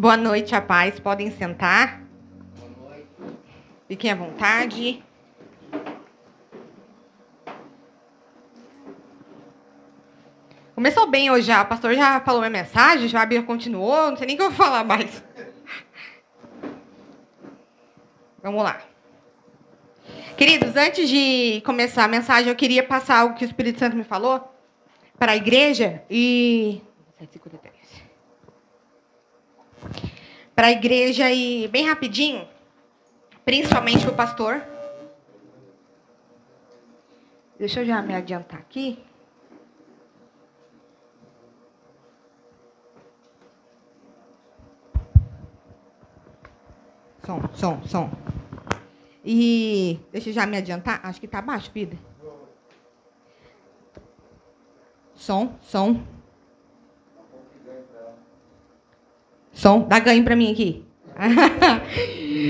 Boa noite, a paz. Podem sentar. Fiquem à vontade. Começou bem hoje já. O pastor já falou minha mensagem, já a Bíblia continuou. Não sei nem o que eu vou falar mais. Vamos lá. Queridos, antes de começar a mensagem, eu queria passar algo que o Espírito Santo me falou para a igreja e... Para a igreja e bem rapidinho, principalmente para o pastor. Deixa eu já me adiantar aqui. Som. E deixa eu já me adiantar. Acho que tá baixo, vida. Som. Dá ganho para mim aqui.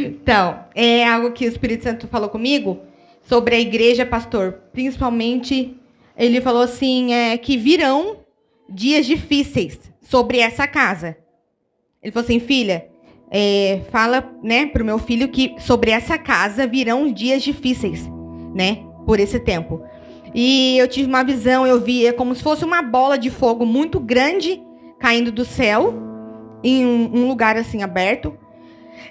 Então, é algo que o Espírito Santo falou comigo sobre a igreja, pastor. Principalmente, ele falou assim, que virão dias difíceis sobre essa casa. Ele falou assim, filha, fala, né, pro meu filho que sobre essa casa virão dias difíceis, né, por esse tempo. E eu tive uma visão, eu vi como se fosse uma bola de fogo muito grande caindo do céu, em um lugar assim aberto.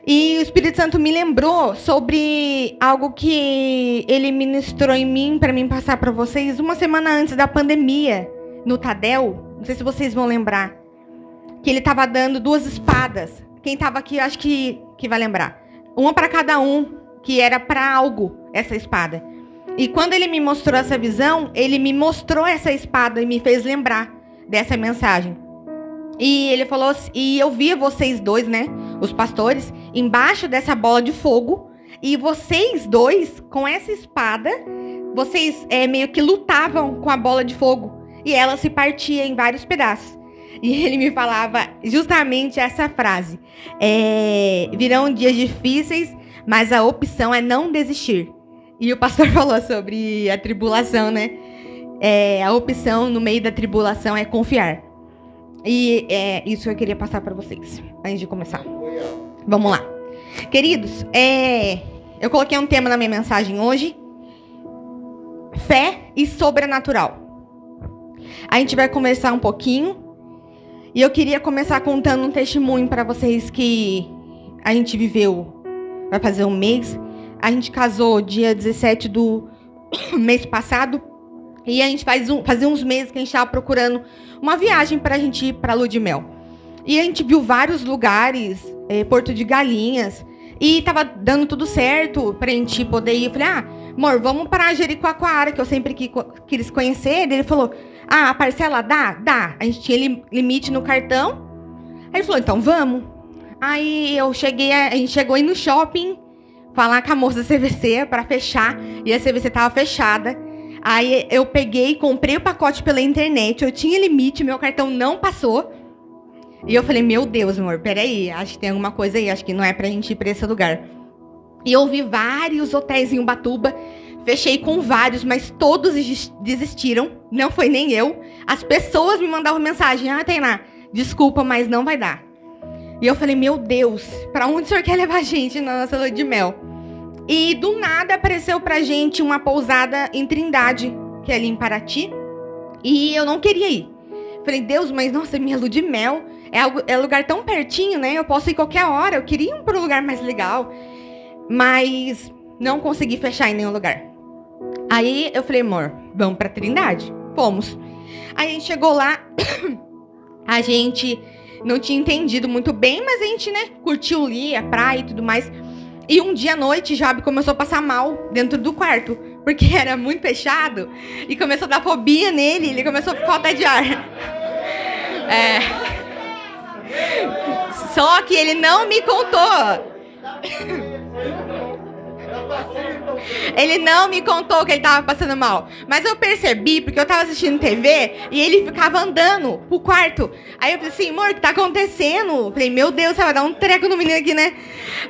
E o Espírito Santo me lembrou sobre algo que ele ministrou em mim, para mim passar para vocês, uma semana antes da pandemia, no Tadel. Não sei se vocês vão lembrar. Que ele estava dando 2 espadas. Quem estava aqui, acho que vai lembrar. Uma para cada um, que era para algo, essa espada. E quando ele me mostrou essa visão, ele me mostrou essa espada e me fez lembrar dessa mensagem. E ele falou assim, e eu via vocês dois, né, os pastores, embaixo dessa bola de fogo, e vocês dois, com essa espada, vocês meio que lutavam com a bola de fogo, e ela se partia em vários pedaços. E ele me falava justamente essa frase, virão dias difíceis, mas a opção é não desistir. E o pastor falou sobre a tribulação, né, a opção no meio da tribulação é confiar. E isso eu queria passar para vocês, antes de começar. Vamos lá. Queridos, eu coloquei um tema na minha mensagem hoje. Fé e sobrenatural. A gente vai conversar um pouquinho. E eu queria começar contando um testemunho para vocês que a gente viveu. Vai fazer um mês. A gente casou dia 17 do mês passado. E a gente fazia uns meses que a gente estava procurando uma viagem para a gente ir para a lua de mel. E a gente viu vários lugares, Porto de Galinhas, e estava dando tudo certo para a gente poder ir. Eu falei, amor, vamos para Jericoacoara, que eu sempre quis conhecer. Ele falou, a parcela dá? Dá. A gente tinha limite no cartão. Aí ele falou, então vamos. Aí a gente chegou aí no shopping, falar com a moça da CVC para fechar, e a CVC estava fechada. Aí eu peguei, comprei o pacote pela internet, eu tinha limite, meu cartão não passou. E eu falei, meu Deus, amor, peraí, acho que tem alguma coisa aí, acho que não é pra gente ir pra esse lugar. E eu vi vários hotéis em Ubatuba, fechei com vários, mas todos desistiram, não foi nem eu. As pessoas me mandavam mensagem, Tainá, desculpa, mas não vai dar. E eu falei, meu Deus, pra onde o senhor quer levar a gente na nossa lua de mel? E do nada apareceu pra gente uma pousada em Trindade, que é ali em Paraty. E eu não queria ir. Falei, Deus, mas nossa, minha lua de mel é lugar tão pertinho, né? Eu posso ir qualquer hora. Eu queria ir para um lugar mais legal. Mas não consegui fechar em nenhum lugar. Aí eu falei, amor, vamos pra Trindade. Fomos. Aí a gente chegou lá. A gente não tinha entendido muito bem, mas a gente, né, curtiu ali a praia e tudo mais. E um dia à noite, Job começou a passar mal dentro do quarto, porque era muito fechado, e começou a dar fobia nele, ele começou a falta de ar. Só que ele não me contou. Ele não me contou que ele tava passando mal. Mas eu percebi, porque eu tava assistindo TV e ele ficava andando pro quarto. Aí eu falei assim, amor, o que tá acontecendo? Eu falei, meu Deus, você vai dar um treco no menino aqui, né?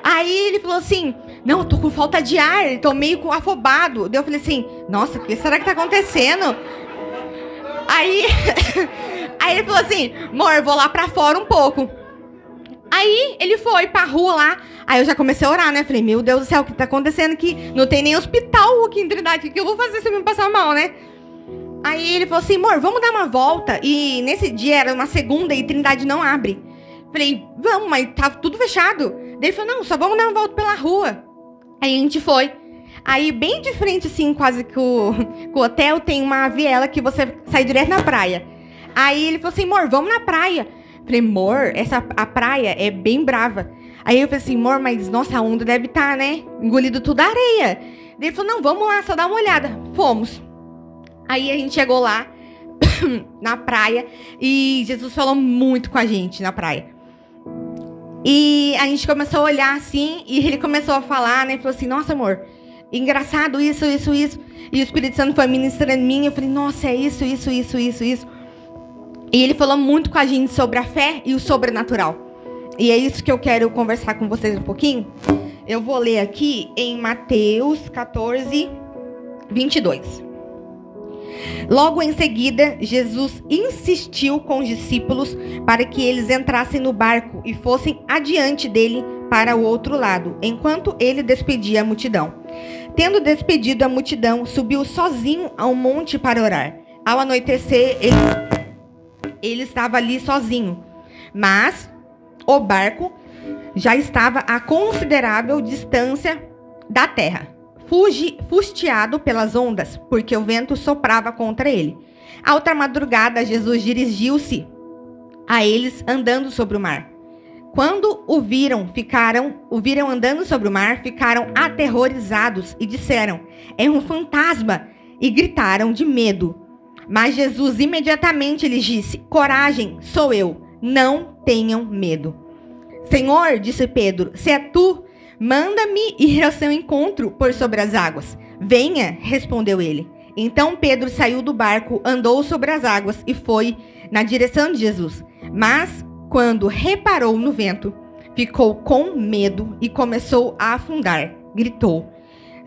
Aí ele falou assim, não, eu tô com falta de ar, tô meio afobado. Daí eu falei assim, nossa, o que será que tá acontecendo? Aí ele falou assim, amor, eu vou lá pra fora um pouco. Aí ele foi pra rua lá. Aí eu já comecei a orar, né? Falei, meu Deus do céu, o que tá acontecendo aqui? Não tem nem hospital aqui em Trindade. O que eu vou fazer se eu me passar mal, né? Aí ele falou assim, amor, vamos dar uma volta. E nesse dia era uma segunda e Trindade não abre. Falei, vamos, mas tava tudo fechado. Daí ele falou, não, só vamos dar uma volta pela rua. Aí a gente foi. Aí bem de frente, assim, quase com o hotel, tem uma viela que você sai direto na praia. Aí ele falou assim, amor, vamos na praia. Falei, amor, a praia é bem brava. Aí eu falei assim, amor, mas nossa, a onda deve estar, né? Engolido tudo a areia. Daí ele falou, não, vamos lá, só dar uma olhada. Fomos. Aí a gente chegou lá, na praia, e Jesus falou muito com a gente na praia. E a gente começou a olhar assim, e ele começou a falar, né? Falou assim, nossa, amor, engraçado isso. E o Espírito Santo foi ministrando em mim, eu falei, nossa, é isso. E ele falou muito com a gente sobre a fé e o sobrenatural. E é isso que eu quero conversar com vocês um pouquinho. Eu vou ler aqui em Mateus 14, 22. Logo em seguida, Jesus insistiu com os discípulos para que eles entrassem no barco e fossem adiante dele para o outro lado, enquanto ele despedia a multidão. Tendo despedido a multidão, subiu sozinho ao monte para orar. Ao anoitecer, ele estava ali sozinho, mas o barco já estava a considerável distância da terra, fustiado pelas ondas, porque o vento soprava contra ele. À outra madrugada, Jesus dirigiu-se a eles andando sobre o mar. Quando o viram andando sobre o mar, ficaram aterrorizados e disseram, é um fantasma, e gritaram de medo. Mas Jesus imediatamente lhes disse, coragem, sou eu, não tenham medo. Senhor, disse Pedro, se é tu, manda-me ir ao seu encontro por sobre as águas. Venha, respondeu ele. Então Pedro saiu do barco, andou sobre as águas e foi na direção de Jesus. Mas, quando reparou no vento, ficou com medo e começou a afundar. Gritou,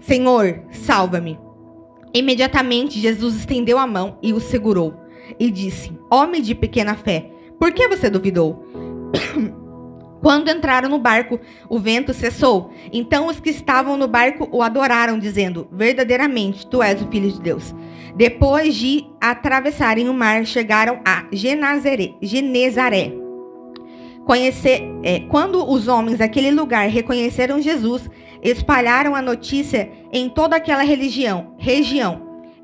Senhor, salva-me. Imediatamente Jesus estendeu a mão e o segurou. E disse, homem de pequena fé, por que você duvidou? Quando entraram no barco, o vento cessou. Então os que estavam no barco o adoraram, dizendo, verdadeiramente, tu és o Filho de Deus. Depois de atravessarem o mar, chegaram a Genezaré. Quando os homens daquele lugar reconheceram Jesus, espalharam a notícia em toda aquela região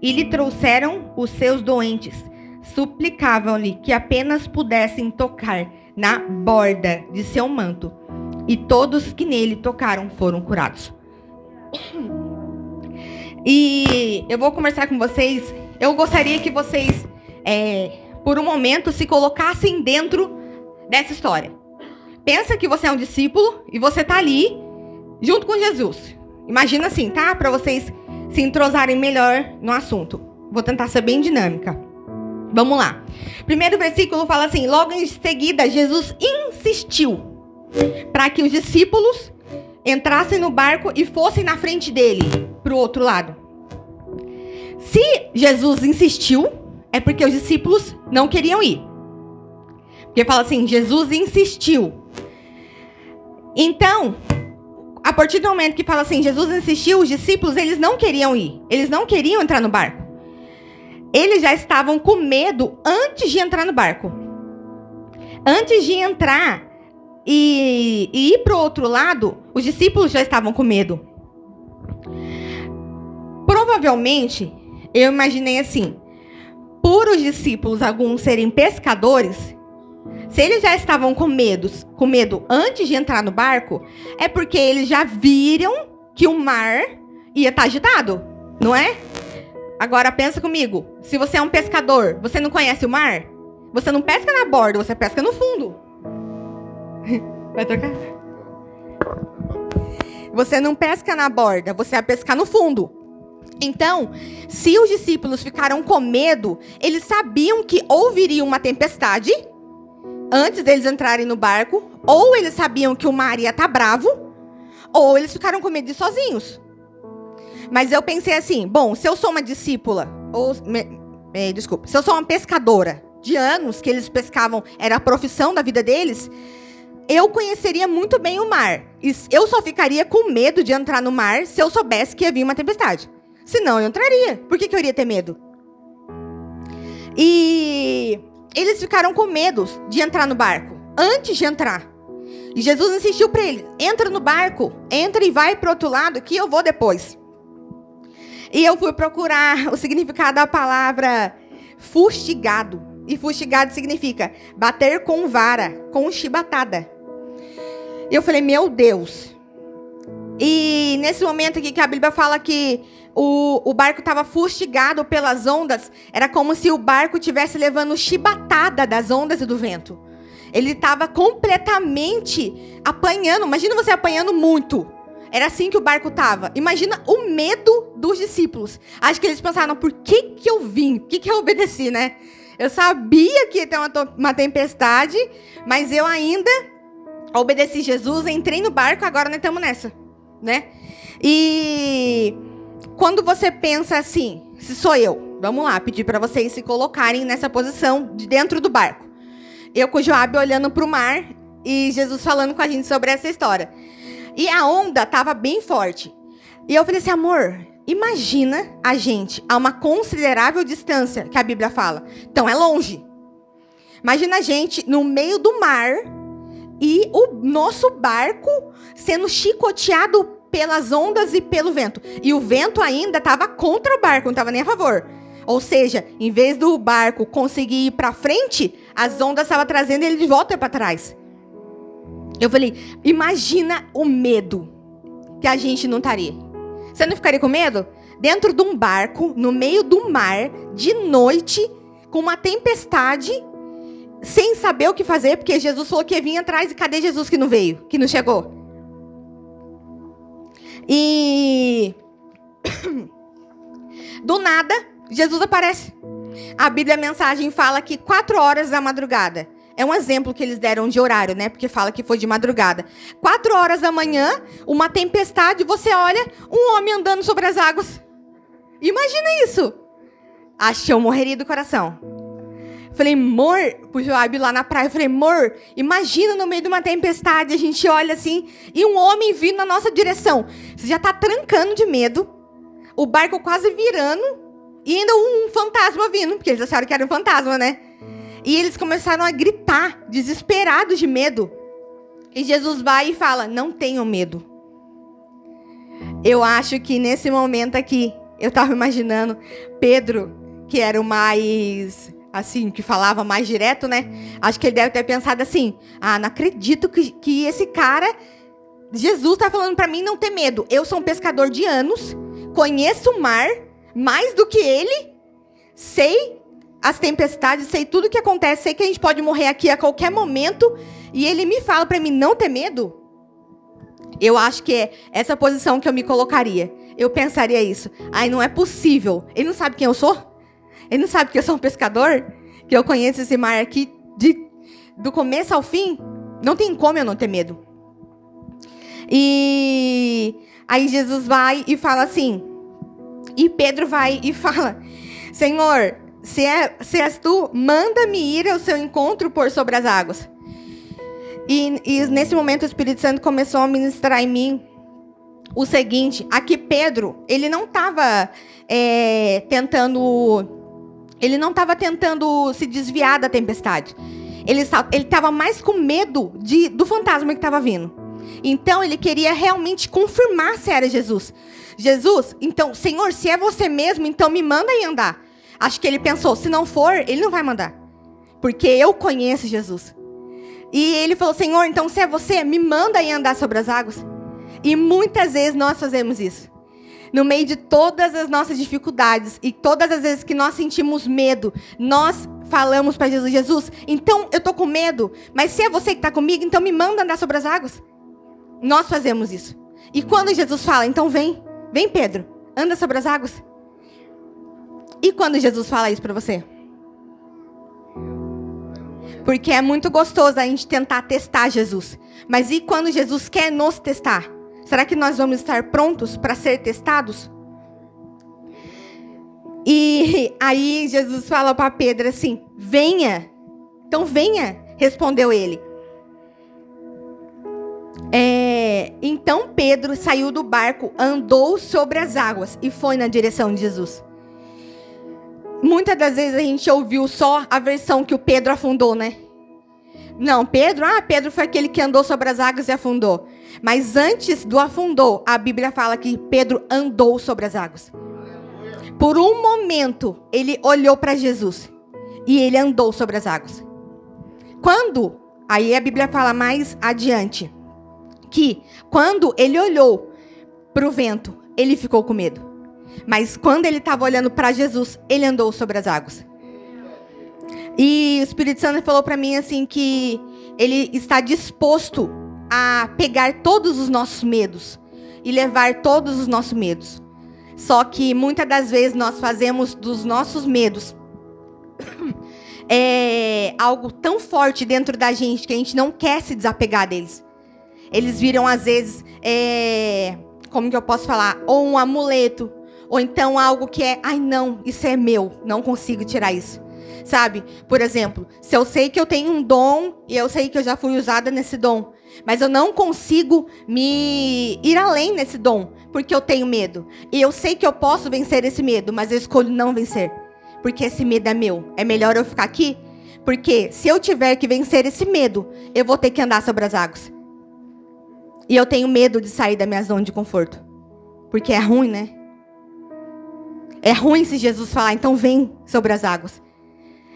e lhe trouxeram os seus doentes. Suplicavam-lhe que apenas pudessem tocar na borda de seu manto. E todos que nele tocaram foram curados. E eu vou conversar com vocês. Eu gostaria que vocês, por um momento, se colocassem dentro dessa história. Pensa que você é um discípulo e você está ali junto com Jesus. Imagina assim, tá? Para vocês se entrosarem melhor no assunto. Vou tentar ser bem dinâmica. Vamos lá. Primeiro versículo fala assim, logo em seguida, Jesus insistiu para que os discípulos entrassem no barco e fossem na frente dele, para o outro lado. Se Jesus insistiu, é porque os discípulos não queriam ir. Porque fala assim, Jesus insistiu. Então, a partir do momento que fala assim, Jesus insistiu, os discípulos, eles não queriam ir. Eles não queriam entrar no barco. Eles já estavam com medo antes de entrar no barco. Antes de entrar e ir para o outro lado, os discípulos já estavam com medo. Provavelmente, eu imaginei assim, por os discípulos, alguns serem pescadores, se eles já estavam com medo antes de entrar no barco, é porque eles já viram que o mar ia estar agitado, não é? Agora pensa comigo, se você é um pescador, você não conhece o mar? Você não pesca na borda, você pesca no fundo. Vai trocar? Você não pesca na borda, você vai pescar no fundo. Então, se os discípulos ficaram com medo, eles sabiam que ou viria uma tempestade antes deles entrarem no barco, ou eles sabiam que o mar ia estar bravo, ou eles ficaram com medo de ir sozinhos. Mas eu pensei assim, bom, se eu sou uma discípula, se eu sou uma pescadora de anos, que eles pescavam, era a profissão da vida deles, eu conheceria muito bem o mar. Eu só ficaria com medo de entrar no mar se eu soubesse que ia vir uma tempestade. Senão eu entraria. Por que eu iria ter medo? E eles ficaram com medo de entrar no barco, antes de entrar. E Jesus insistiu para eles: entra no barco, entra e vai para o outro lado, que eu vou depois. E eu fui procurar o significado da palavra fustigado. E fustigado significa bater com vara, com chibatada. E eu falei, meu Deus. E nesse momento aqui que a Bíblia fala que o barco estava fustigado pelas ondas, era como se o barco estivesse levando chibatada das ondas e do vento. Ele estava completamente apanhando. Imagina você apanhando muito. Era assim que o barco estava. Imagina o medo dos discípulos. Acho que eles pensaram, por que eu vim? Por que eu obedeci, né? Eu sabia que ia ter uma tempestade, mas eu ainda obedeci Jesus, entrei no barco, agora nós estamos nessa, né? E quando você pensa assim, se sou eu, vamos lá, pedir para vocês se colocarem nessa posição de dentro do barco. Eu com o Joab olhando para o mar e Jesus falando com a gente sobre essa história. E a onda estava bem forte. E eu falei assim, amor, imagina a gente a uma considerável distância, que a Bíblia fala. Então é longe. Imagina a gente no meio do mar e o nosso barco sendo chicoteado pelas ondas e pelo vento. E o vento ainda estava contra o barco, não estava nem a favor. Ou seja, em vez do barco conseguir ir para frente, as ondas estavam trazendo ele de volta para trás. Eu falei, imagina o medo que a gente não estaria. Você não ficaria com medo? Dentro de um barco, no meio do mar, de noite, com uma tempestade, sem saber o que fazer, porque Jesus falou que ia vir atrás, e cadê Jesus que não veio, que não chegou? E do nada, Jesus aparece. A Bíblia, a mensagem fala que 4 horas da madrugada. É um exemplo que eles deram de horário, né? Porque fala que foi de madrugada. 4 horas da manhã, uma tempestade, você olha, um homem andando sobre as águas. Imagina isso. Acho que eu morreria do coração. Falei, amor, pro Joab lá na praia, eu falei, amor, imagina no meio de uma tempestade, a gente olha assim, e um homem vindo na nossa direção. Você já tá trancando de medo, o barco quase virando, e ainda um fantasma vindo, porque eles acharam que era um fantasma, né? E eles começaram a gritar, desesperados de medo. E Jesus vai e fala, não tenham medo. Eu acho que nesse momento aqui, eu tava imaginando Pedro, que era o mais, assim, que falava mais direto, né? Acho que ele deve ter pensado assim, não acredito que esse cara, Jesus tá falando pra mim não ter medo. Eu sou um pescador de anos, conheço o mar mais do que ele, sei as tempestades, sei tudo o que acontece, sei que a gente pode morrer aqui a qualquer momento, e ele me fala pra mim não ter medo. Eu acho que é essa posição que eu me colocaria. Eu pensaria isso. Não é possível. Ele não sabe quem eu sou? Ele não sabe que eu sou um pescador? Que eu conheço esse mar aqui do começo ao fim? Não tem como eu não ter medo. E aí Jesus vai e fala assim, e Pedro vai e fala, Senhor, se és tu, manda-me ir ao seu encontro por sobre as águas. E nesse momento o Espírito Santo começou a ministrar em mim o seguinte, aqui Pedro, ele não estava tentando se desviar da tempestade. Ele estava mais com medo do fantasma que estava vindo. Então ele queria realmente confirmar se era Jesus. Jesus, então, Senhor, se é você mesmo, então me manda ir andar. Acho que ele pensou, se não for, ele não vai mandar. Porque eu conheço Jesus. E ele falou, Senhor, então se é você, me manda ir andar sobre as águas. E muitas vezes nós fazemos isso. No meio de todas as nossas dificuldades e todas as vezes que nós sentimos medo, nós falamos para Jesus, Jesus, então eu tô com medo, mas se é você que está comigo, então me manda andar sobre as águas. Nós fazemos isso. E quando Jesus fala, então vem Pedro, anda sobre as águas. E quando Jesus fala isso para você? Porque é muito gostoso a gente tentar testar Jesus. Mas e quando Jesus quer nos testar? Será que nós vamos estar prontos para ser testados? E aí Jesus fala para Pedro assim, venha. Então venha, respondeu ele. Então Pedro saiu do barco, andou sobre as águas e foi na direção de Jesus. Muitas das vezes a gente ouviu só a versão que o Pedro afundou, né? Não, Pedro foi aquele que andou sobre as águas e afundou. Mas antes do afundou, a Bíblia fala que Pedro andou sobre as águas. Por um momento, ele olhou para Jesus e ele andou sobre as águas. Aí a Bíblia fala mais adiante, que quando ele olhou para o vento, ele ficou com medo. Mas quando ele estava olhando para Jesus, ele andou sobre as águas. E o Espírito Santo falou para mim assim que ele está disposto a pegar todos os nossos medos e levar todos os nossos medos. Só que muitas das vezes nós fazemos dos nossos medos algo tão forte dentro da gente que a gente não quer se desapegar deles. Eles viram às vezes, como que eu posso falar? Ou um amuleto, ou então algo que não, isso é meu, não consigo tirar isso. Sabe? Por exemplo, se eu sei que eu tenho um dom e eu sei que eu já fui usada nesse dom, mas eu não consigo me ir além nesse dom, porque eu tenho medo. E eu sei que eu posso vencer esse medo, mas eu escolho não vencer, porque esse medo é meu. É melhor eu ficar aqui, porque se eu tiver que vencer esse medo, eu vou ter que andar sobre as águas. E eu tenho medo de sair da minha zona de conforto, porque é ruim, né? É ruim se Jesus falar, então vem sobre as águas.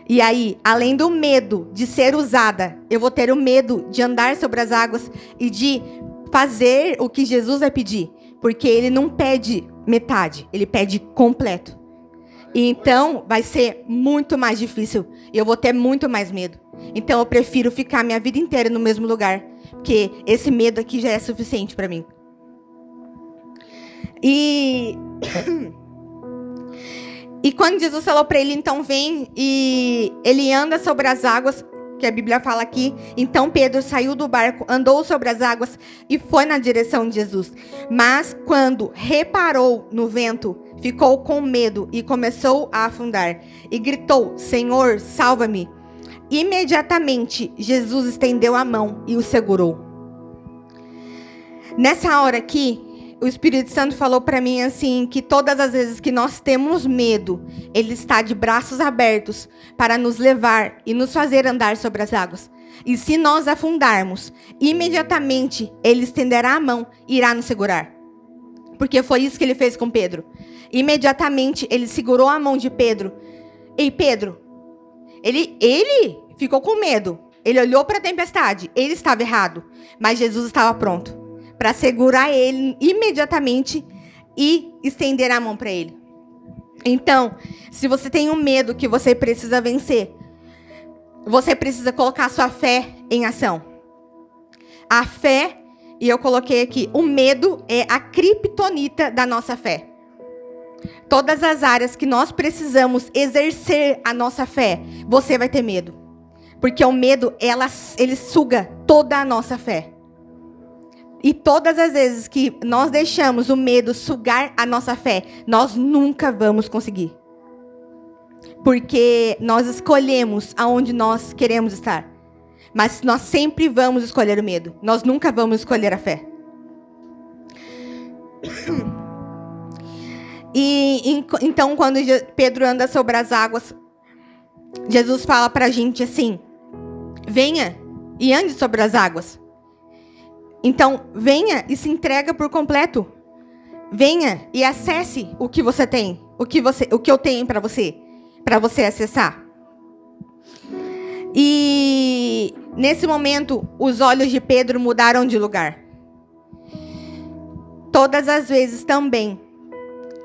E aí, além do medo de ser usada, eu vou ter o medo de andar sobre as águas e de fazer o que Jesus vai pedir. Porque ele não pede metade, ele pede completo. E então, vai ser muito mais difícil. E eu vou ter muito mais medo. Então, eu prefiro ficar minha vida inteira no mesmo lugar. Porque esse medo aqui já é suficiente para mim. E quando Jesus falou para ele, então vem, e ele anda sobre as águas, que a Bíblia fala aqui. Então Pedro saiu do barco, andou sobre as águas e foi na direção de Jesus. Mas quando reparou no vento, ficou com medo e começou a afundar. E gritou, Senhor, salva-me. Imediatamente Jesus estendeu a mão e o segurou. Nessa hora aqui, o Espírito Santo falou para mim assim, que todas as vezes que nós temos medo, Ele está de braços abertos para nos levar e nos fazer andar sobre as águas. E se nós afundarmos, imediatamente Ele estenderá a mão e irá nos segurar. Porque foi isso que Ele fez com Pedro. Imediatamente Ele segurou a mão de Pedro. E Pedro, ele ficou com medo. Ele olhou para a tempestade. Ele estava errado, mas Jesus estava pronto para segurar ele imediatamente e estender a mão para ele. Então, se você tem um medo que você precisa vencer, você precisa colocar sua fé em ação. A fé, e eu coloquei aqui, o medo é a criptonita da nossa fé. Todas as áreas que nós precisamos exercer a nossa fé, você vai ter medo. Porque o medo, ele suga toda a nossa fé. E todas as vezes que nós deixamos o medo sugar a nossa fé, nós nunca vamos conseguir. Porque nós escolhemos aonde nós queremos estar. Mas nós sempre vamos escolher o medo. Nós nunca vamos escolher a fé. E então, quando Pedro anda sobre as águas, Jesus fala pra gente assim, venha e ande sobre as águas. Então, venha e se entrega por completo. Venha e acesse o que você tem, o que eu tenho para você acessar. E nesse momento, os olhos de Pedro mudaram de lugar. Todas as vezes também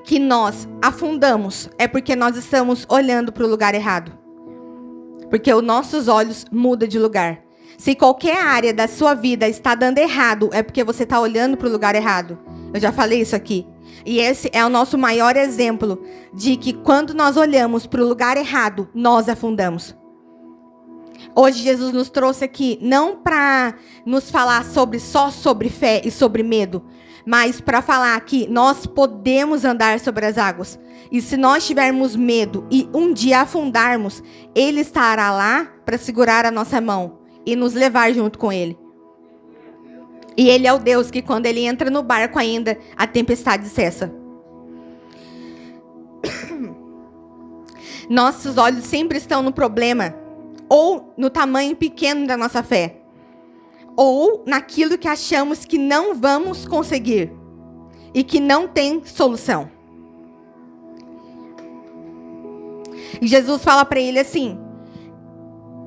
que nós afundamos, é porque nós estamos olhando para o lugar errado. Porque os nossos olhos mudam de lugar. Se qualquer área da sua vida está dando errado, é porque você está olhando para o lugar errado. Eu já falei isso aqui. E esse é o nosso maior exemplo de que quando nós olhamos para o lugar errado, nós afundamos. Hoje Jesus nos trouxe aqui, não para nos falar só sobre fé e sobre medo, mas para falar que nós podemos andar sobre as águas. E se nós tivermos medo e um dia afundarmos, Ele estará lá para segurar a nossa mão e nos levar junto com Ele. E Ele é o Deus que quando Ele entra no barco ainda, a tempestade cessa. Nossos olhos sempre estão no problema, ou no tamanho pequeno da nossa fé, ou naquilo que achamos que não vamos conseguir e que não tem solução. E Jesus fala para ele assim: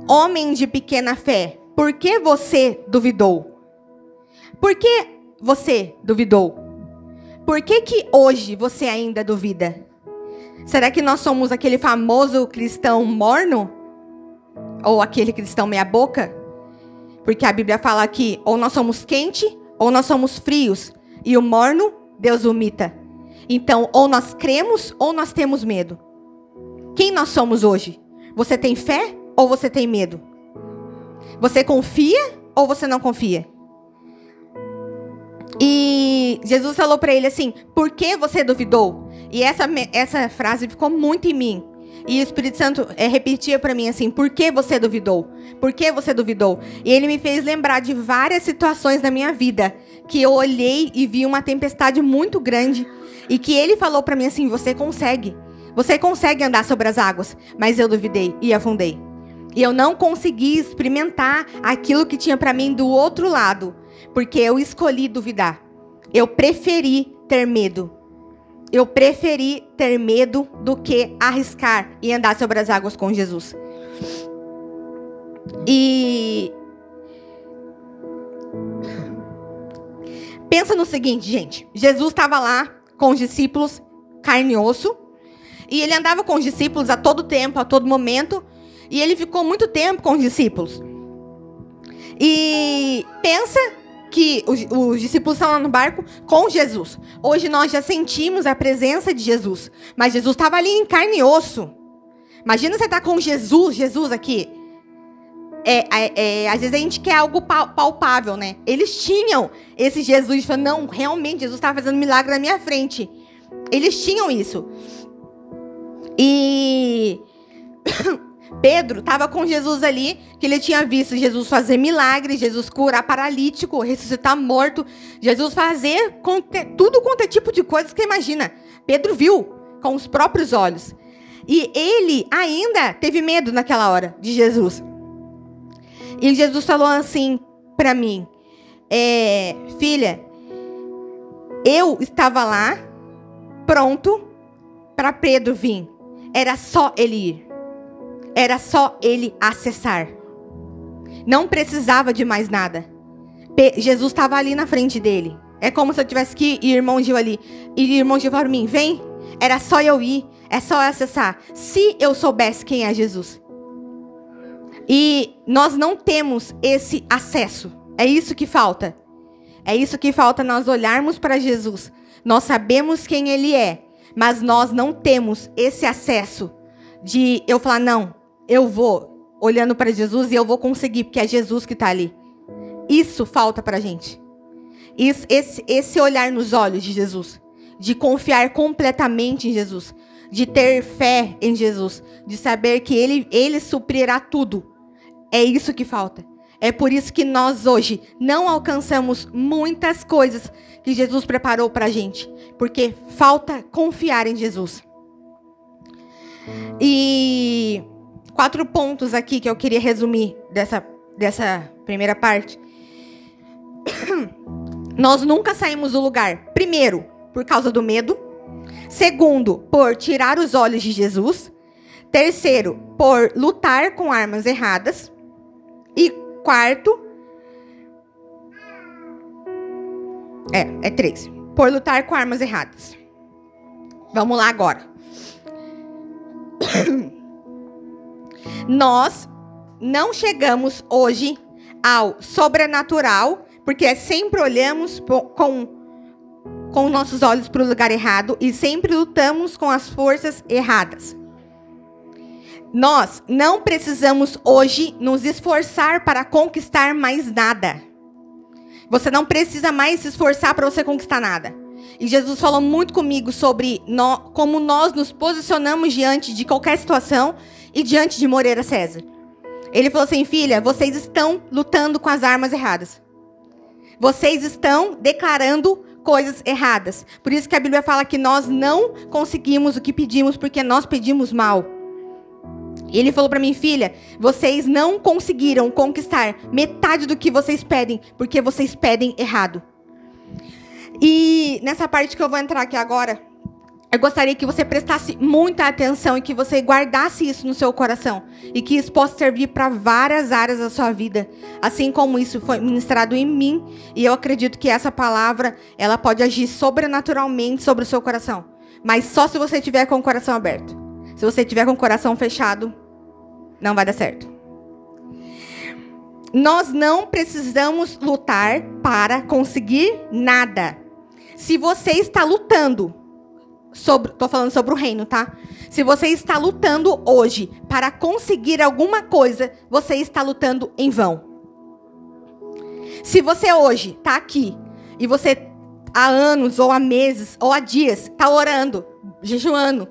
homem de pequena fé, por que você duvidou? Por que você duvidou? Por que hoje você ainda duvida? Será que nós somos aquele famoso cristão morno? Ou aquele cristão meia boca? Porque a Bíblia fala que ou nós somos quente ou nós somos frios. E o morno, Deus vomita. Então, ou nós cremos ou nós temos medo. Quem nós somos hoje? Você tem fé ou você tem medo? Você confia ou você não confia? E Jesus falou para ele assim: por que você duvidou? E essa frase ficou muito em mim. E o Espírito Santo repetia para mim assim: por que você duvidou? Por que você duvidou? E ele me fez lembrar de várias situações da minha vida que eu olhei e vi uma tempestade muito grande. E que ele falou para mim assim: você consegue. Você consegue andar sobre as águas. Mas eu duvidei e afundei. E eu não consegui experimentar aquilo que tinha para mim do outro lado. Porque eu escolhi duvidar. Eu preferi ter medo. Eu preferi ter medo do que arriscar e andar sobre as águas com Jesus. E pensa no seguinte, gente. Jesus estava lá com os discípulos, carne e osso. E ele andava com os discípulos a todo tempo, a todo momento. E ele ficou muito tempo com os discípulos. E pensa que os discípulos estão lá no barco com Jesus. Hoje nós já sentimos a presença de Jesus. Mas Jesus estava ali em carne e osso. Imagina você estar com Jesus aqui. Às vezes a gente quer algo palpável, né? Eles tinham esse Jesus. Falando, não, realmente Jesus estava fazendo milagre na minha frente. Eles tinham isso. E Pedro estava com Jesus ali, que ele tinha visto Jesus fazer milagres, Jesus curar paralítico, ressuscitar morto, Jesus fazer tudo quanto é tipo de coisas que imagina. Pedro viu com os próprios olhos. E ele ainda teve medo naquela hora de Jesus. E Jesus falou assim para mim: filha, eu estava lá, pronto para Pedro vir. Era só ele ir. Era só ele acessar. Não precisava de mais nada. Jesus estava ali na frente dele. É como se eu tivesse que ir, irmão Gil ali. E irmão Gil falou para mim: vem. Era só eu ir. É só eu acessar. Se eu soubesse quem é Jesus. E nós não temos esse acesso. É isso que falta. É isso que falta nós olharmos para Jesus. Nós sabemos quem ele é. Mas nós não temos esse acesso de eu falar, não, eu vou olhando para Jesus e eu vou conseguir, porque é Jesus que está ali. Isso falta para a gente. Esse olhar nos olhos de Jesus. De confiar completamente em Jesus. De ter fé em Jesus. De saber que Ele suprirá tudo. É isso que falta. É por isso que nós hoje não alcançamos muitas coisas que Jesus preparou para a gente. Porque falta confiar em Jesus. E 4 pontos aqui que eu queria resumir dessa primeira parte. Nós nunca saímos do lugar. Primeiro, por causa do medo. Segundo, por tirar os olhos de Jesus. Terceiro, por lutar com armas erradas. E quarto, 3. Por lutar com armas erradas. Vamos lá agora. Nós não chegamos hoje ao sobrenatural, porque sempre olhamos com nossos olhos para o lugar errado e sempre lutamos com as forças erradas. Nós não precisamos hoje nos esforçar para conquistar mais nada. Você não precisa mais se esforçar para você conquistar nada. E Jesus falou muito comigo sobre como nós nos posicionamos diante de qualquer situação e diante de Moreira César. Ele falou assim: filha, vocês estão lutando com as armas erradas. Vocês estão declarando coisas erradas. Por isso que a Bíblia fala que nós não conseguimos o que pedimos, porque nós pedimos mal. E ele falou para mim, filha, vocês não conseguiram conquistar metade do que vocês pedem, porque vocês pedem errado. E nessa parte que eu vou entrar aqui agora, eu gostaria que você prestasse muita atenção e que você guardasse isso no seu coração. E que isso possa servir para várias áreas da sua vida. Assim como isso foi ministrado em mim. E eu acredito que essa palavra, ela pode agir sobrenaturalmente sobre o seu coração. Mas só se você tiver com o coração aberto. Se você tiver com o coração fechado, não vai dar certo. Nós não precisamos lutar para conseguir nada. Se você está lutando... Tô falando sobre o reino, tá? Se você está lutando hoje para conseguir alguma coisa, você está lutando em vão. Se você hoje está aqui e você há anos, ou há meses, ou há dias, está orando, jejuando,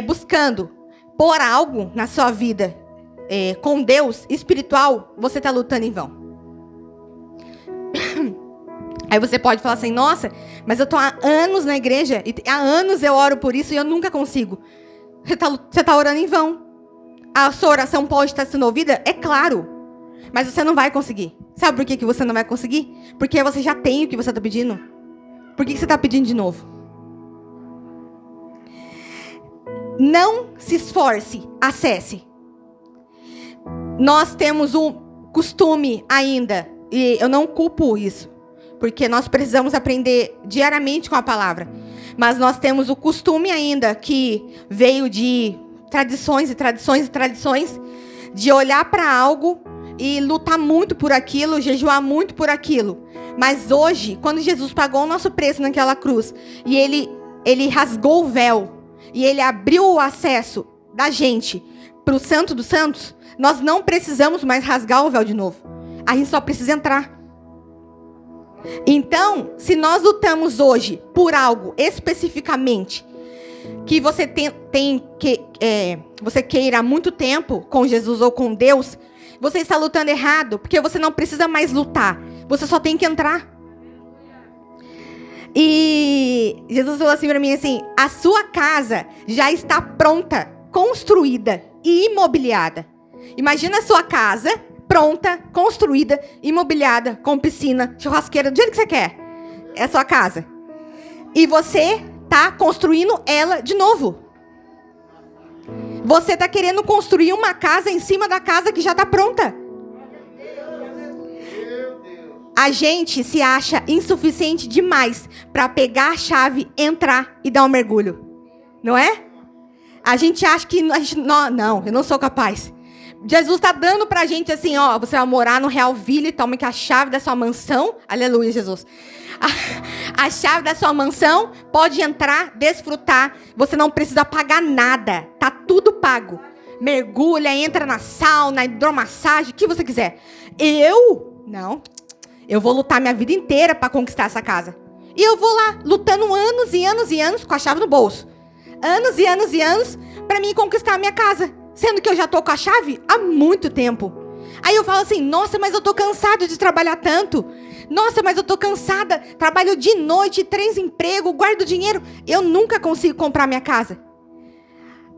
buscando por algo na sua vida com Deus espiritual, você está lutando em vão. Aí você pode falar assim, nossa, mas eu estou há anos na igreja, e há anos eu oro por isso e eu nunca consigo. Você está orando em vão. A sua oração pode estar sendo ouvida? É claro. Mas você não vai conseguir. Sabe por que você não vai conseguir? Porque você já tem o que você está pedindo. Por que você está pedindo de novo? Não se esforce, acesse. Nós temos um costume ainda, e eu não culpo isso. Porque nós precisamos aprender diariamente com a palavra. Mas nós temos o costume ainda, que veio de tradições e tradições e tradições, de olhar para algo e lutar muito por aquilo, jejuar muito por aquilo. Mas hoje, quando Jesus pagou o nosso preço naquela cruz, e ele rasgou o véu, e ele abriu o acesso da gente para o Santo dos Santos, nós não precisamos mais rasgar o véu de novo. A gente só precisa entrar. Então, se nós lutamos hoje por algo especificamente que você você queira há muito tempo com Jesus ou com Deus, você está lutando errado, porque você não precisa mais lutar, você só tem que entrar. E Jesus falou assim para mim assim, a sua casa já está pronta, construída e imobiliada. Imagina a sua casa pronta, construída, imobiliada, com piscina, churrasqueira, do jeito que você quer. É a sua casa. E você está construindo ela de novo. Você está querendo construir uma casa em cima da casa que já está pronta. A gente se acha insuficiente demais para pegar a chave, entrar e dar um mergulho. Não é? A gente acha que... Não, eu não sou capaz. Jesus está dando pra gente assim, ó, você vai morar no Real Villa, toma que a chave da sua mansão, aleluia, Jesus. A chave da sua mansão, pode entrar, desfrutar, você não precisa pagar nada, tá tudo pago. Mergulha, entra na sauna, hidromassagem, o que você quiser. Eu vou lutar minha vida inteira para conquistar essa casa. E eu vou lá, lutando anos e anos e anos com a chave no bolso. Anos e anos e anos para mim conquistar a minha casa. Sendo que eu já tô com a chave há muito tempo. Aí eu falo assim, nossa, mas eu tô cansada de trabalhar tanto. Nossa, mas eu tô cansada. Trabalho de noite, 3 empregos, guardo dinheiro. Eu nunca consigo comprar minha casa.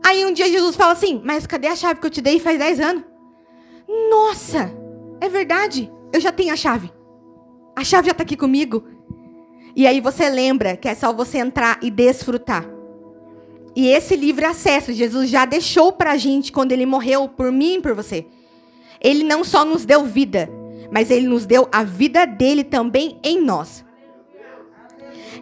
Aí um dia Jesus fala assim, mas cadê a chave que eu te dei faz 10 anos? Nossa, é verdade. Eu já tenho a chave. A chave já tá aqui comigo. E aí você lembra que é só você entrar e desfrutar. E esse livre acesso, Jesus já deixou pra gente quando ele morreu por mim e por você. Ele não só nos deu vida, mas ele nos deu a vida dele também em nós.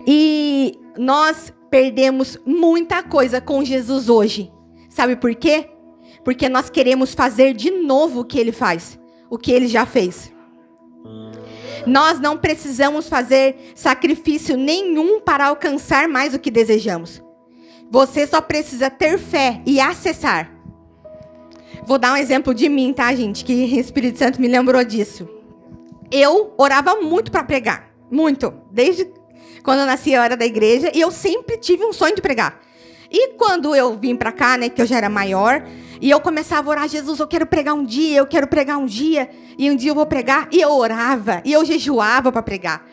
E nós perdemos muita coisa com Jesus hoje. Sabe por quê? Porque nós queremos fazer de novo o que ele faz, o que ele já fez. Nós não precisamos fazer sacrifício nenhum para alcançar mais o que desejamos. Você só precisa ter fé e acessar. Vou dar um exemplo de mim, tá, gente? Que o Espírito Santo me lembrou disso. Eu orava muito para pregar. Muito. Desde quando eu nasci, eu era da igreja. E eu sempre tive um sonho de pregar. E quando eu vim para cá, né, que eu já era maior, e eu começava a orar, Jesus, eu quero pregar um dia, eu quero pregar um dia, e um dia eu vou pregar, e eu orava, e eu jejuava para pregar.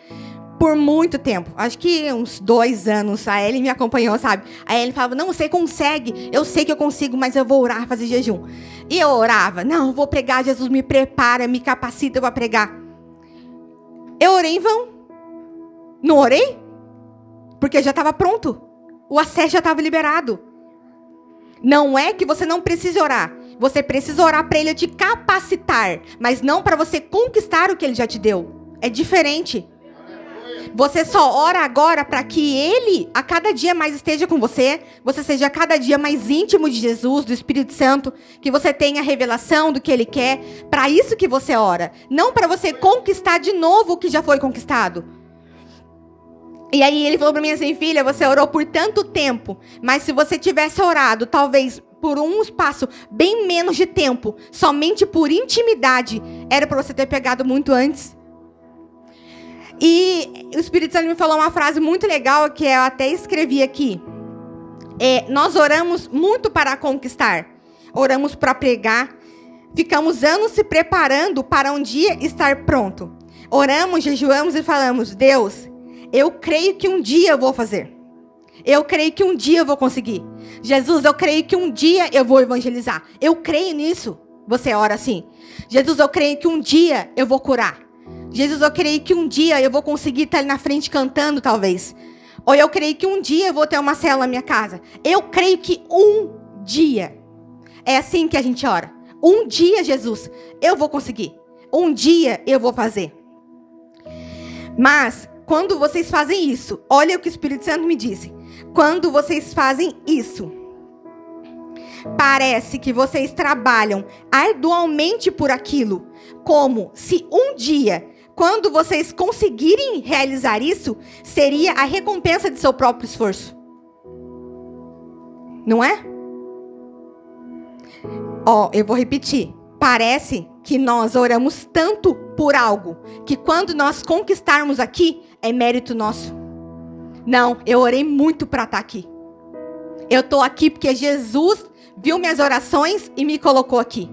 Por muito tempo, acho que uns 2 anos, a Ellen me acompanhou, sabe? A Ellen falava, não, você consegue, eu sei que eu consigo, mas eu vou orar, fazer jejum. E eu orava, não, eu vou pregar, Jesus me prepara, me capacita para pregar. Eu orei em vão. Não orei? Porque já estava pronto. O acesso já estava liberado. Não é que você não precise orar. Você precisa orar para ele te capacitar, mas não para você conquistar o que ele já te deu. É diferente. Você só ora agora para que ele a cada dia mais esteja com você, você seja a cada dia mais íntimo de Jesus, do Espírito Santo, que você tenha revelação do que ele quer. Para isso que você ora, não para você conquistar de novo o que já foi conquistado. E aí ele falou para mim assim, filha, você orou por tanto tempo, mas se você tivesse orado, talvez por um espaço bem menos de tempo, somente por intimidade, era para você ter pegado muito antes. E o Espírito Santo me falou uma frase muito legal, que eu até escrevi aqui. Nós oramos muito para conquistar, oramos para pregar, ficamos anos se preparando para um dia estar pronto. Oramos, jejuamos e falamos, Deus, eu creio que um dia eu vou fazer. Eu creio que um dia eu vou conseguir. Jesus, eu creio que um dia eu vou evangelizar. Eu creio nisso. Você ora assim. Jesus, eu creio que um dia eu vou curar. Jesus, eu creio que um dia eu vou conseguir estar ali na frente cantando, talvez. Ou eu creio que um dia eu vou ter uma célula na minha casa. Eu creio que um dia. É assim que a gente ora. Um dia, Jesus, eu vou conseguir. Um dia eu vou fazer. Mas, quando vocês fazem isso, olha o que o Espírito Santo me disse. Quando vocês fazem isso, parece que vocês trabalham arduamente por aquilo, como se um dia, quando vocês conseguirem realizar isso, seria a recompensa de seu próprio esforço. Não é? Eu vou repetir. Parece que nós oramos tanto por algo, que quando nós conquistarmos aqui, é mérito nosso. Não, eu orei muito para estar aqui. Eu estou aqui porque Jesus viu minhas orações e me colocou aqui.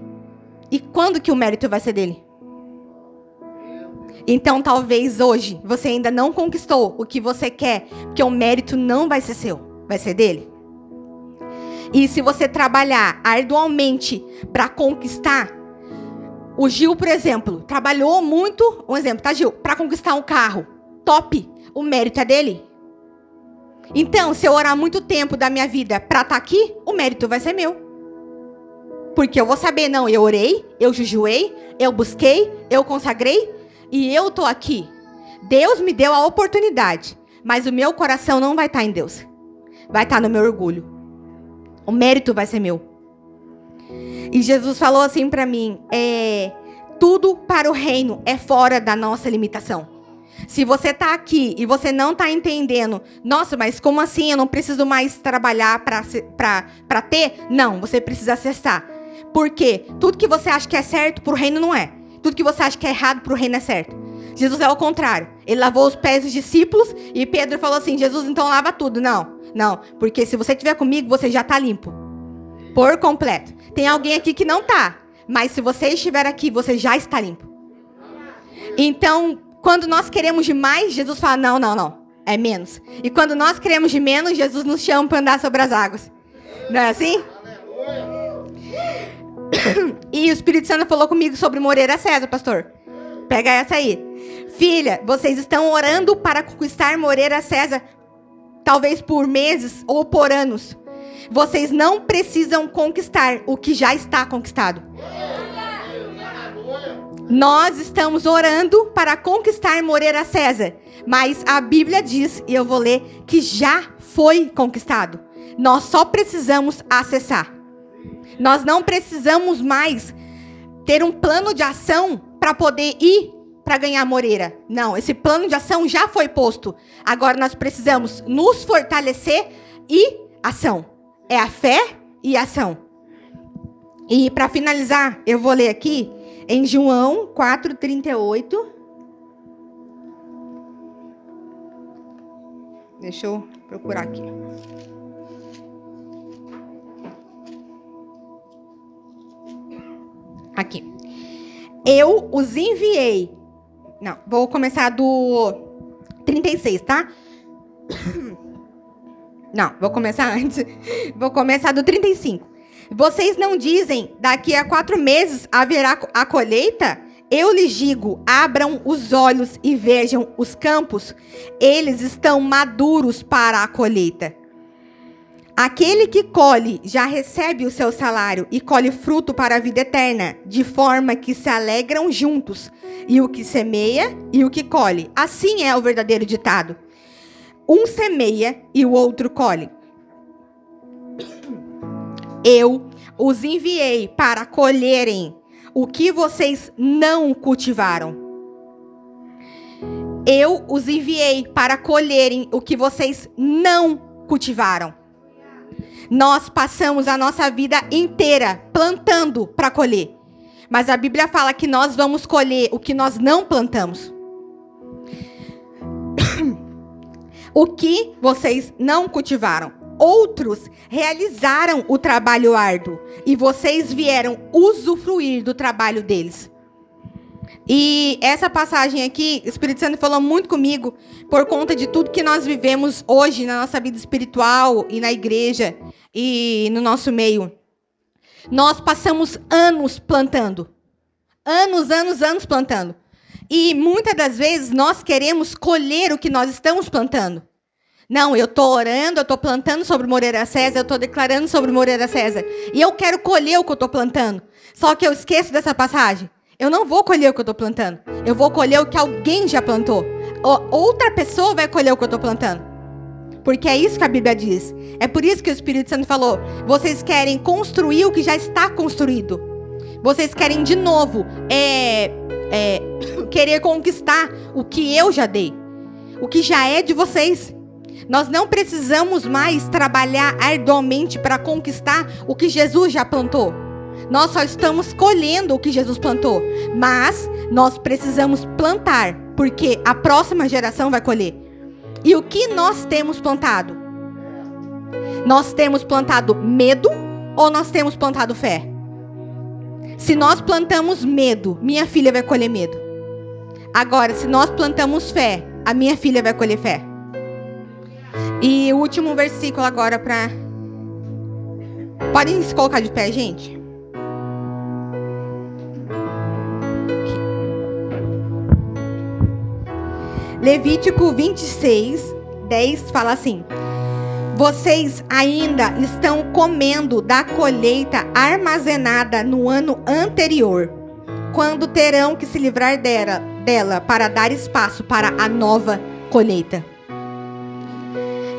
E quando que o mérito vai ser dele? Então, talvez hoje você ainda não conquistou o que você quer, porque o mérito não vai ser seu, vai ser dele. E se você trabalhar arduamente para conquistar, o Gil, por exemplo, trabalhou muito, um exemplo, tá, Gil? Para conquistar um carro, top, o mérito é dele. Então, se eu orar muito tempo da minha vida para estar aqui, o mérito vai ser meu. Porque eu vou saber, não, eu orei, eu jejuei, eu busquei, eu consagrei e eu tô aqui. Deus me deu a oportunidade, mas o meu coração não vai estar em Deus. Vai estar no meu orgulho. O mérito vai ser meu. E Jesus falou assim para mim, tudo para o reino é fora da nossa limitação. Se você está aqui e você não está entendendo, nossa, mas como assim? Eu não preciso mais trabalhar para ter? Não, você precisa acessar. Por quê? Tudo que você acha que é certo, para o reino não é. Tudo que você acha que é errado, para o reino é certo. Jesus é o contrário. Ele lavou os pés dos discípulos e Pedro falou assim, Jesus, então lava tudo. Não, porque se você estiver comigo, você já está limpo. Por completo. Tem alguém aqui que não está, mas se você estiver aqui, você já está limpo. Então, quando nós queremos demais, Jesus fala, não, é menos. E quando nós queremos de menos, Jesus nos chama para andar sobre as águas. Não é assim? E o Espírito Santo falou comigo sobre Moreira César, pastor. Pega essa aí. Filha, vocês estão orando para conquistar Moreira César, talvez por meses ou por anos. Vocês não precisam conquistar o que já está conquistado. Nós estamos orando para conquistar Moreira César, mas a Bíblia diz, e eu vou ler, que já foi conquistado. Nós só precisamos acessar. Nós não precisamos mais ter um plano de ação para poder ir para ganhar Moreira. Não, esse plano de ação já foi posto. Agora nós precisamos nos fortalecer e ação. É a fé e a ação. E para finalizar, eu vou ler aqui em João 4:38. Deixa eu procurar aqui. Eu os enviei. Não, vou começar do 36, tá? Não, vou começar antes. Vou começar do 35. Vocês não dizem, daqui a 4 meses haverá a colheita? Eu lhes digo, abram os olhos e vejam os campos. Eles estão maduros para a colheita. Aquele que colhe já recebe o seu salário e colhe fruto para a vida eterna, de forma que se alegram juntos, e o que semeia e o que colhe. Assim é o verdadeiro ditado. Um semeia e o outro colhe. Eu os enviei para colherem o que vocês não cultivaram. Eu os enviei para colherem o que vocês não cultivaram. Nós passamos a nossa vida inteira plantando para colher. Mas a Bíblia fala que nós vamos colher o que nós não plantamos. O que vocês não cultivaram. Outros realizaram o trabalho árduo e vocês vieram usufruir do trabalho deles. E essa passagem aqui, o Espírito Santo falou muito comigo por conta de tudo que nós vivemos hoje na nossa vida espiritual e na igreja e no nosso meio. Nós passamos anos plantando. Anos plantando. E muitas das vezes nós queremos colher o que nós estamos plantando. Não, eu estou orando, eu estou plantando sobre Moreira César, eu estou declarando sobre Moreira César. E eu quero colher o que eu estou plantando. Só que eu esqueço dessa passagem. Eu não vou colher o que eu estou plantando. Eu vou colher o que alguém já plantou. Outra pessoa vai colher o que eu estou plantando. Porque é isso que a Bíblia diz. É por isso que o Espírito Santo falou. Vocês querem construir o que já está construído. Vocês querem de novo querer conquistar o que eu já dei. O que já é de vocês. Nós não precisamos mais trabalhar arduamente para conquistar o que Jesus já plantou. Nós só estamos colhendo o que Jesus plantou. Mas nós precisamos plantar, porque a próxima geração vai colher. E o que nós temos plantado? Nós temos plantado medo ou nós temos plantado fé? Se nós plantamos medo, minha filha vai colher medo. Agora, se nós plantamos fé, a minha filha vai colher fé. E o último versículo agora para... Podem se colocar de pé, gente? Levítico 26, 10 fala assim: vocês ainda estão comendo da colheita armazenada no ano anterior, quando terão que se livrar dela para dar espaço para a nova colheita.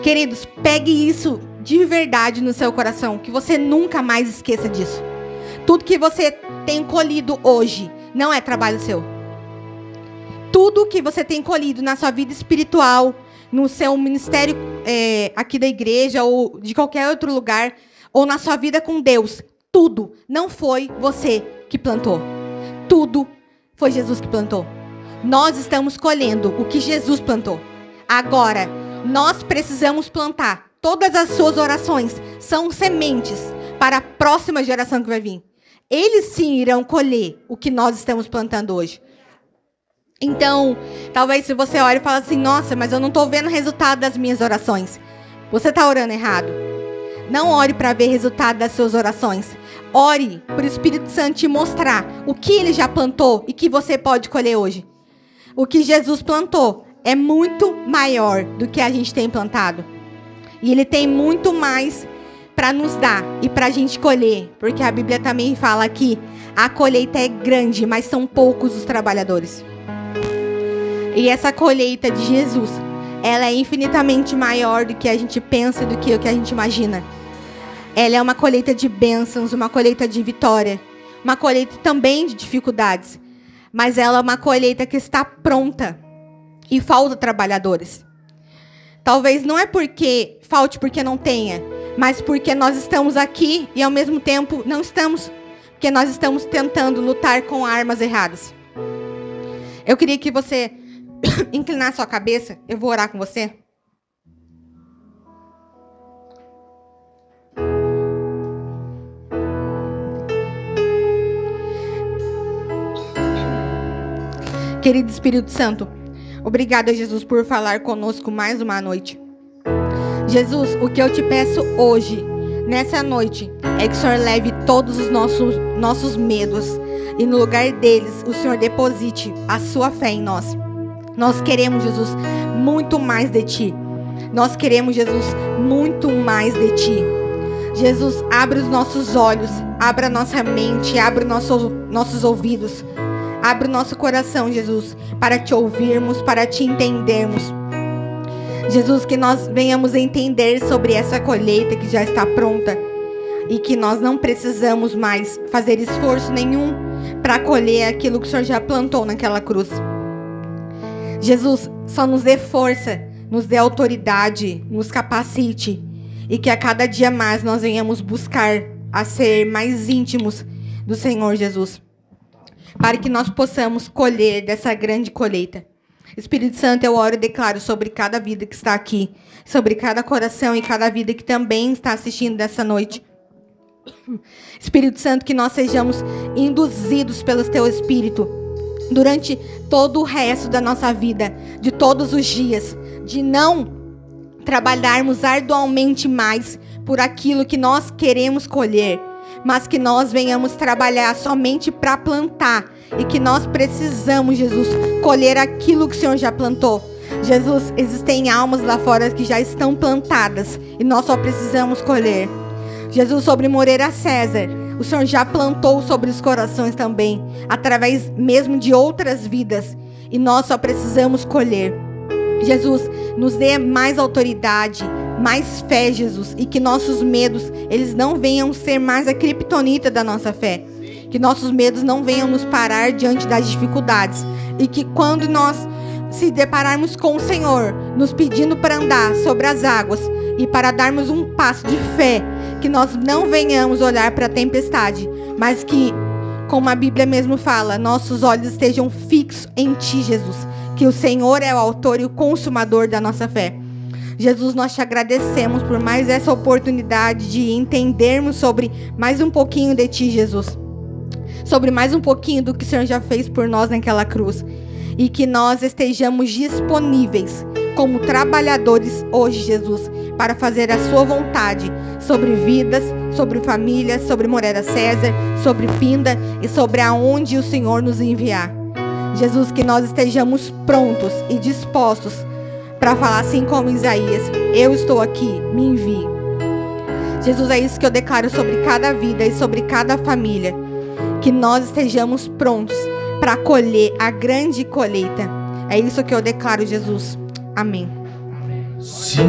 Queridos, pegue isso de verdade no seu coração, que você nunca mais esqueça disso. Tudo que você tem colhido hoje não é trabalho seu. Tudo que você tem colhido na sua vida espiritual, no seu ministério aqui da igreja ou de qualquer outro lugar, ou na sua vida com Deus, tudo não foi você que plantou. Tudo foi Jesus que plantou. Nós estamos colhendo o que Jesus plantou. Agora, nós precisamos plantar. Todas as suas orações são sementes para a próxima geração que vai vir. Eles sim irão colher o que nós estamos plantando hoje. Então, talvez se você olha e fala assim, nossa, mas eu não estou vendo resultado das minhas orações. Você está orando errado. Não ore para ver resultado das suas orações. Ore para o Espírito Santo te mostrar o que ele já plantou e que você pode colher hoje. O que Jesus plantou é muito maior do que a gente tem plantado. E ele tem muito mais para nos dar e para a gente colher. Porque a Bíblia também fala que a colheita é grande, mas são poucos os trabalhadores. E essa colheita de Jesus, ela é infinitamente maior do que a gente pensa e do que o que a gente imagina. Ela é uma colheita de bênçãos, uma colheita de vitória, uma colheita também de dificuldades. Mas ela é uma colheita que está pronta e falta trabalhadores. Talvez não é porque falte porque não tenha, mas porque nós estamos aqui e ao mesmo tempo não estamos, porque nós estamos tentando lutar com armas erradas. Eu queria que você inclinar sua cabeça, eu vou orar com você. Querido Espírito Santo, obrigada, Jesus, por falar conosco mais uma noite. Jesus, o que eu te peço hoje, nessa noite, é que o Senhor leve todos os nossos medos e no lugar deles o Senhor deposite a sua fé em nós. Nós queremos, Jesus, muito mais de Ti. Nós queremos, Jesus, muito mais de Ti. Jesus, abre os nossos olhos, abre a nossa mente, abre nossos ouvidos, abre o nosso coração, Jesus, para Te ouvirmos, para Te entendermos. Jesus, que nós venhamos entender sobre essa colheita que já está pronta e que nós não precisamos mais fazer esforço nenhum para colher aquilo que o Senhor já plantou naquela cruz. Jesus, só nos dê força, nos dê autoridade, nos capacite e que a cada dia mais nós venhamos buscar a ser mais íntimos do Senhor Jesus, para que nós possamos colher dessa grande colheita. Espírito Santo, eu oro e declaro sobre cada vida que está aqui, sobre cada coração e cada vida que também está assistindo dessa noite. Espírito Santo, que nós sejamos induzidos pelo Teu Espírito durante todo o resto da nossa vida, de todos os dias, de não trabalharmos arduamente mais por aquilo que nós queremos colher, mas que nós venhamos trabalhar somente para plantar e que nós precisamos, Jesus, colher aquilo que o Senhor já plantou. Jesus, existem almas lá fora que já estão plantadas e nós só precisamos colher. Jesus, sobre Moreira César, o Senhor já plantou sobre os corações também, através mesmo de outras vidas, e nós só precisamos colher. Jesus, nos dê mais autoridade, mais fé, Jesus, e que nossos medos, eles não venham ser mais a criptonita da nossa fé. Que nossos medos não venham nos parar diante das dificuldades. E que quando nós se depararmos com o Senhor, nos pedindo para andar sobre as águas e para darmos um passo de fé, que nós não venhamos olhar para a tempestade, mas que, como a Bíblia mesmo fala, nossos olhos estejam fixos em Ti, Jesus. Que o Senhor é o autor e o consumador da nossa fé. Jesus, nós te agradecemos por mais essa oportunidade de entendermos sobre mais um pouquinho de Ti, Jesus. Sobre mais um pouquinho do que o Senhor já fez por nós naquela cruz. E que nós estejamos disponíveis como trabalhadores hoje, Jesus, para fazer a Sua vontade sobre vidas, sobre famílias, sobre Moreira César, sobre Pinda e sobre aonde o Senhor nos enviar. Jesus, que nós estejamos prontos e dispostos para falar assim como Isaías: eu estou aqui, me envie. Jesus, é isso que eu declaro sobre cada vida e sobre cada família. Que nós estejamos prontos para colher a grande colheita. É isso que eu declaro, Jesus. Amém. Sim.